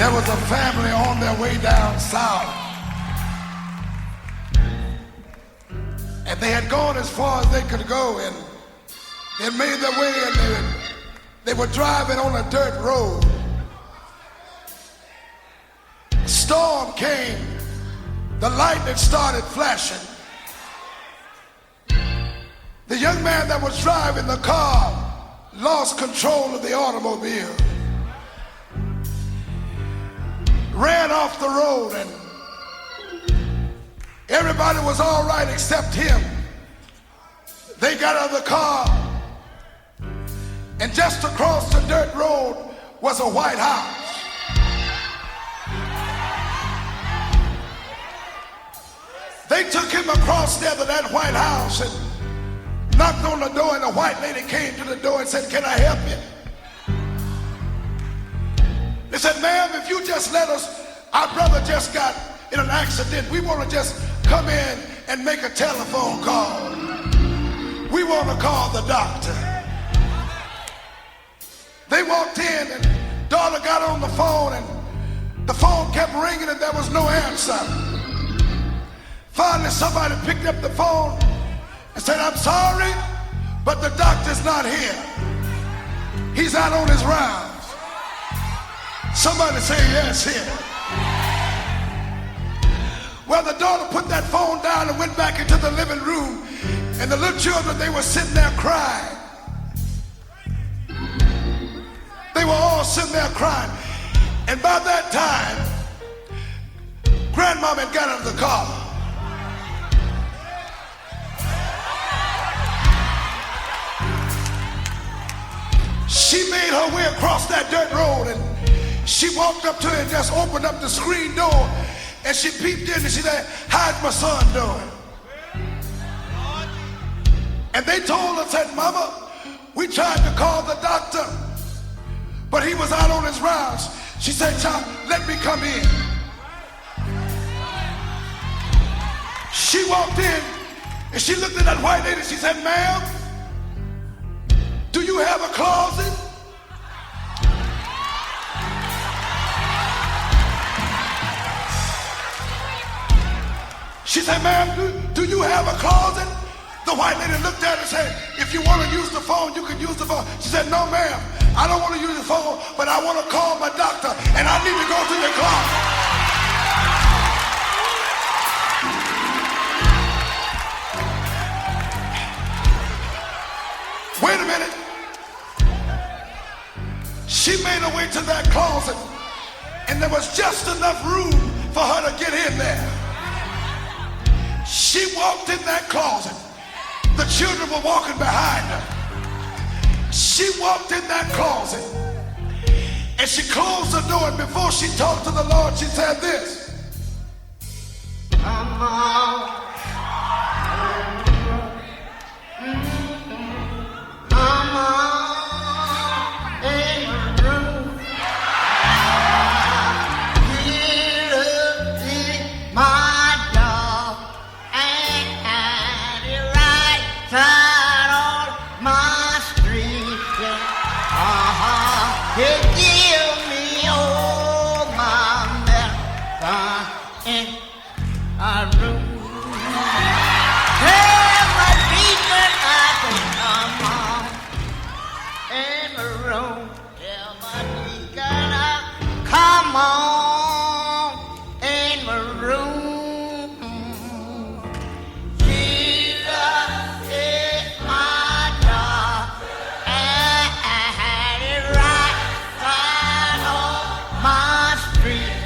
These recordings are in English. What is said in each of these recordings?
There was a family on their way down south, and they had gone as far as they could go, and they made their way, and they were driving on a dirt road. A storm came, the lightning started flashing. The young man that was driving the car lost control of the automobile, ran off the road, and everybody was all right except him. They got out of the car, and just across the dirt road was a white house. They took him across there to that white house and knocked on the door, and the white lady came to the door and said, "Can I help you?" They said, "Ma'am, if you just let us, our brother just got in an accident. We want to just come in and make a telephone call. We want to call the doctor." They walked in, and daughter got on the phone, and the phone kept ringing, and there was no answer. Finally, somebody picked up the phone and said, "I'm sorry, but the doctor's not here. He's out on his rounds." Somebody say yes here. Well, the daughter put that phone down and went back into the living room, and the little children, they were sitting there crying. They were all sitting there crying. And by that time, Grandmama had got out of the car. She made her way across that dirt road, and she walked up to her and just opened up the screen door, and she peeped in and she said, "How's my son doing?" And they told her, said, "Mama, we tried to call the doctor, but he was out on his rounds." She said, "Child, let me come in." She walked in and she looked at that white lady. She said, "Ma'am, do you have a closet?" She said, "Ma'am, do you have a closet?" The white lady looked at her and said, "If you want to use the phone, you can use the phone." She said, "No, ma'am, I don't want to use the phone, but I want to call my doctor, and I need to go to the closet." Wait a minute. She made her way to that closet, and there was just enough room for her to get in there. She walked in that closet. The children were walking behind her. She walked in that closet, and she closed the door, and before she talked to the Lord, she said this: "Come on. Come on in my room. Get up in my door and hide it right side on my street. Hey, give me all my medicine in a room. Tell my teacher I can come on in the room. Tell my teacher I come on in the room. Jesus is my God, and I had it right side on my street.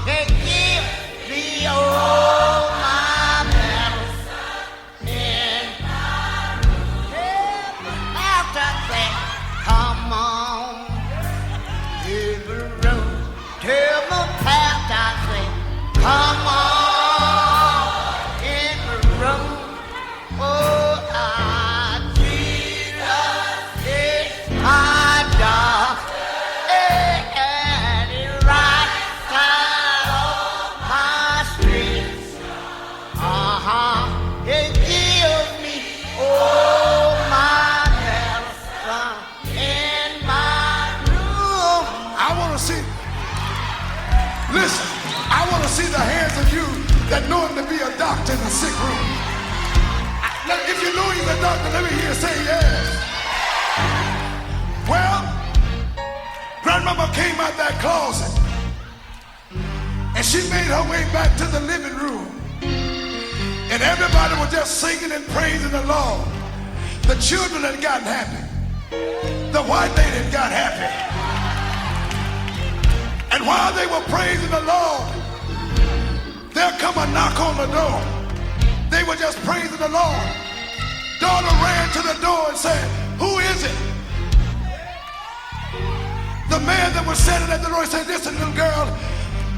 Hey, give me all my medicine in my room. After that. mama came out that closet and she made her way back to the living room. And everybody was just singing and praising the Lord. The children had gotten happy. The white lady had got happy. And while they were praising the Lord, there come a knock on the door. They were just praising the Lord. Daughter ran to the door and said, "Who is it?" The man that was sitting at the door said, "Listen, little girl,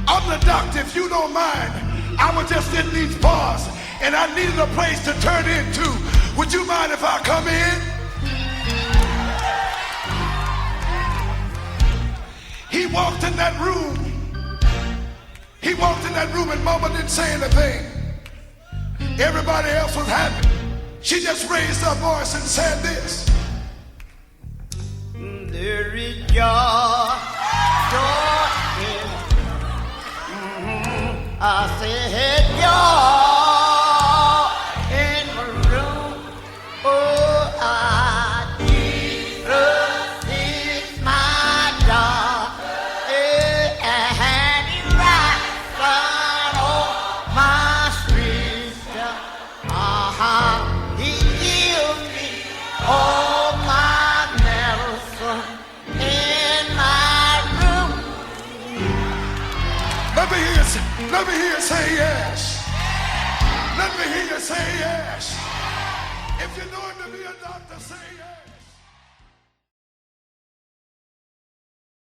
I'm the doctor. If you don't mind, I was just in these bars and I needed a place to turn into. Would you mind if I come in?" He walked in that room. He walked in that room and mama didn't say anything. Everybody else was happy. She just raised her voice and said this. There is joy, joy in I said joy in my room. Oh, Jesus is my joy. And he rides on my street. He gives me all my medicine in my room. Let me hear you say yes. Let me hear you say yes. If you know him to be a doctor, say yes.